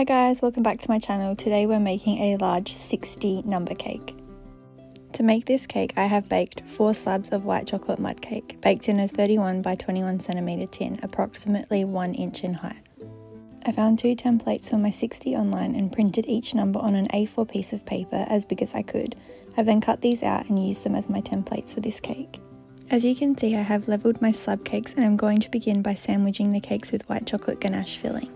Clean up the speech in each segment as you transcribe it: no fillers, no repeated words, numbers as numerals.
Hi guys, welcome back to my channel. Today we're making a large 60 number cake. To make this cake I have baked 4 slabs of white chocolate mud cake, baked in a 31 by 21 centimeter tin, approximately 1 inch in height. I found 2 templates for my 60 online and printed each number on an A4 piece of paper as big as I could. I've then cut these out and used them as my templates for this cake. As you can see, I have leveled my slab cakes and I'm going to begin by sandwiching the cakes with white chocolate ganache filling.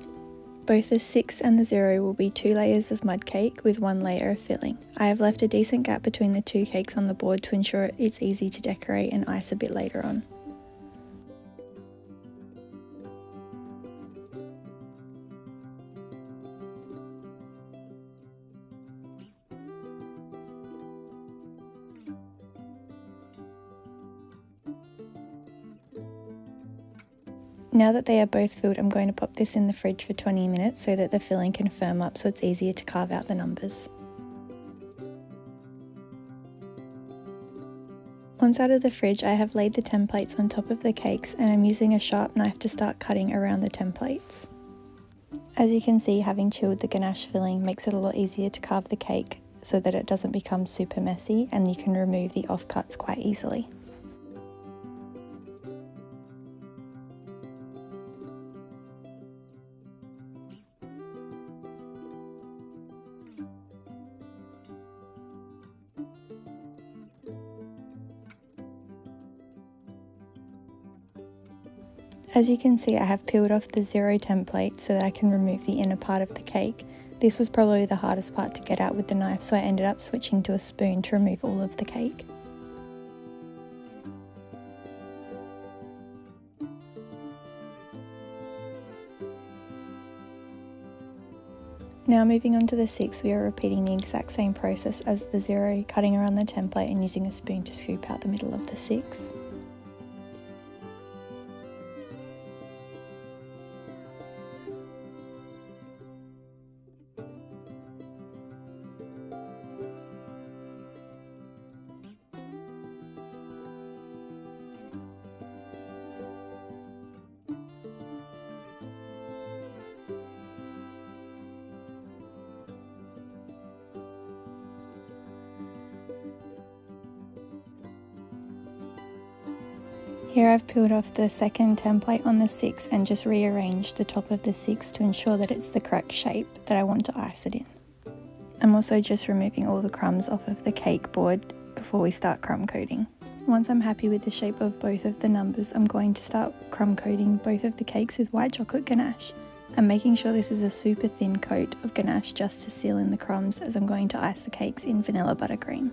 Both the 6 and the 0 will be 2 layers of mud cake with 1 layer of filling. I have left a decent gap between the 2 cakes on the board to ensure it's easy to decorate and ice a bit later on. Now that they are both filled, I'm going to pop this in the fridge for 20 minutes so that the filling can firm up so it's easier to carve out the numbers. Once out of the fridge, I have laid the templates on top of the cakes and I'm using a sharp knife to start cutting around the templates. As you can see, having chilled the ganache filling makes it a lot easier to carve the cake so that it doesn't become super messy and you can remove the offcuts quite easily. As you can see, I have peeled off the 0 template so that I can remove the inner part of the cake. This was probably the hardest part to get out with the knife, so I ended up switching to a spoon to remove all of the cake. Now moving on to the 6, we are repeating the exact same process as the 0, cutting around the template and using a spoon to scoop out the middle of the 6. Here I've peeled off the second template on the 6 and just rearranged the top of the 6 to ensure that it's the correct shape that I want to ice it in. I'm also just removing all the crumbs off of the cake board before we start crumb coating. Once I'm happy with the shape of both of the numbers, I'm going to start crumb coating both of the cakes with white chocolate ganache. I'm making sure this is a super thin coat of ganache just to seal in the crumbs, as I'm going to ice the cakes in vanilla buttercream.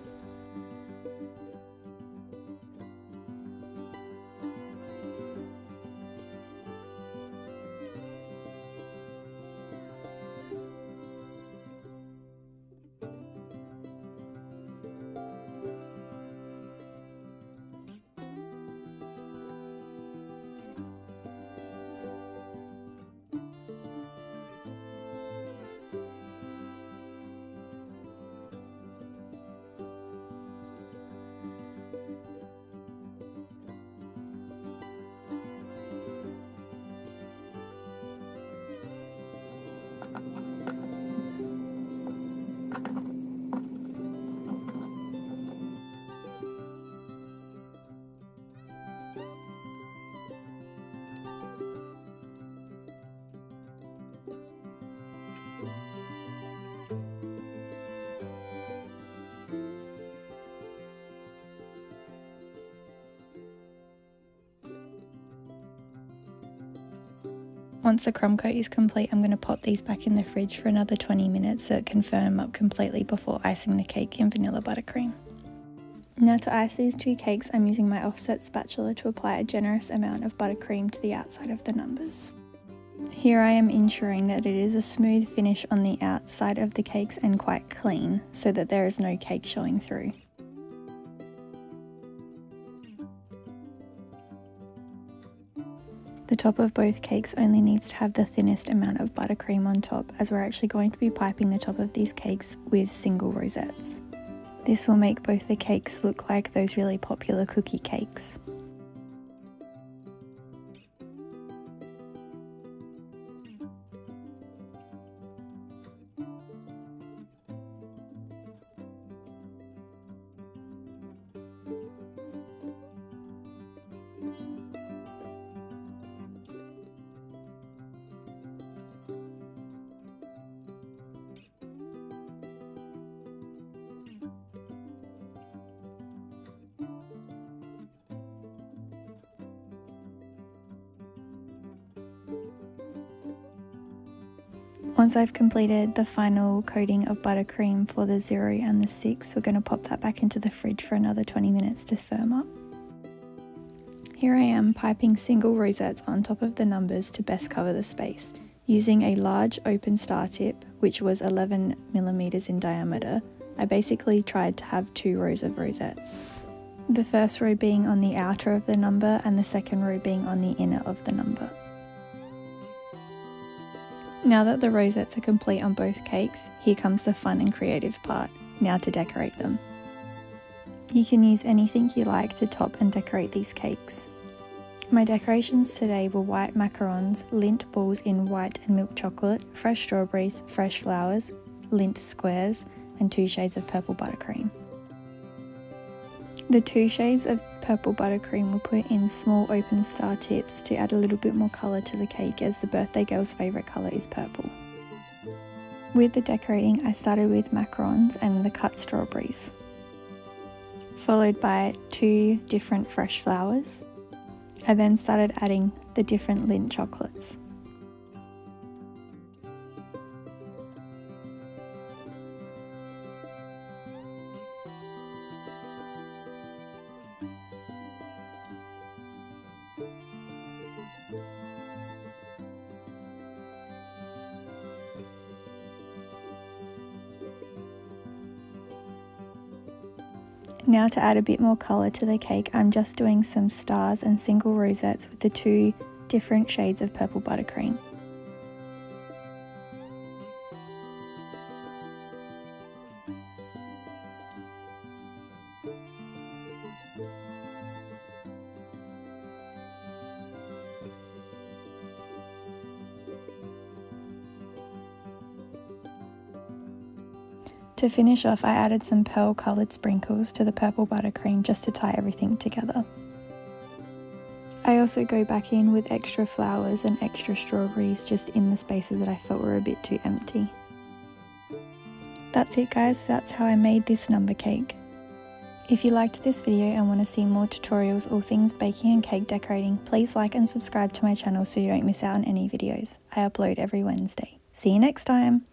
Once the crumb coat is complete, I'm going to pop these back in the fridge for another 20 minutes so it can firm up completely before icing the cake in vanilla buttercream. Now to ice these 2 cakes, I'm using my offset spatula to apply a generous amount of buttercream to the outside of the numbers. Here I am ensuring that it is a smooth finish on the outside of the cakes and quite clean so that there is no cake showing through. The top of both cakes only needs to have the thinnest amount of buttercream on top, as we're actually going to be piping the top of these cakes with single rosettes. This will make both the cakes look like those really popular cookie cakes. Once I've completed the final coating of buttercream for the 0 and the 6, we're going to pop that back into the fridge for another 20 minutes to firm up. Here I am piping single rosettes on top of the numbers to best cover the space, using a large open star tip, which was 11mm in diameter. I basically tried to have 2 rows of rosettes. The first row being on the outer of the number and the second row being on the inner of the number. Now that the rosettes are complete on both cakes, here comes the fun and creative part. Now to decorate them. You can use anything you like to top and decorate these cakes. My decorations today were white macarons, Lindt balls in white and milk chocolate, fresh strawberries, fresh flowers, Lindt squares, and 2 shades of purple buttercream. The 2 shades of purple buttercream were put in small open star tips to add a little bit more colour to the cake, as the birthday girl's favourite colour is purple. With the decorating, I started with macarons and the cut strawberries, followed by 2 different fresh flowers. I then started adding the different Lindt chocolates. Now to add a bit more colour to the cake, I'm just doing some stars and single rosettes with the 2 different shades of purple buttercream. To finish off, I added some pearl coloured sprinkles to the purple buttercream just to tie everything together. I also go back in with extra flowers and extra strawberries just in the spaces that I felt were a bit too empty. That's it guys, that's how I made this number cake. If you liked this video and want to see more tutorials all things baking and cake decorating, please like and subscribe to my channel so you don't miss out on any videos. I upload every Wednesday. See you next time!